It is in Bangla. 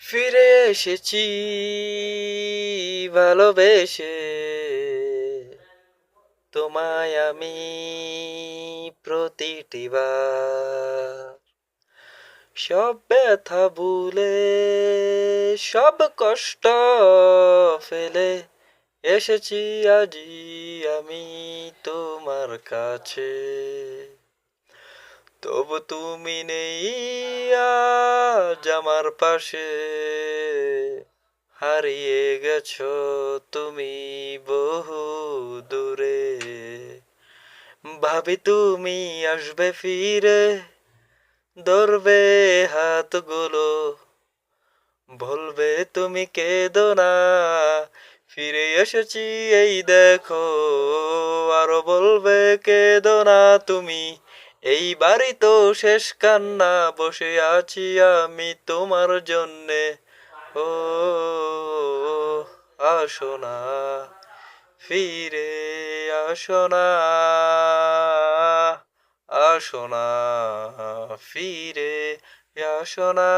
ফিরে এসেছি ভালোবেসে, তোমায় আমি প্রতিটিবার সব ব্যথা ভুলে, সব কষ্ট ফেলে এসেছি আজি আমি তোমার কাছে। তবু তুমি নেই আজ আমার পাশে, হারিয়ে গেছো তুমি বহু দূরে। ভাবি তুমি আসবে ফিরে, ধরবে হাতগুলো, বলবে তুমি কেঁদো না, ফিরে এসেছি এই দেখো। আরো বলবে কেঁদো না তুমি, এই বাড়ি তো শেষ কান্না, বসে আছি আমি তোমার জন্যে। ও আসো না, ফিরে আসো না, আসো না, ফিরে আসো না।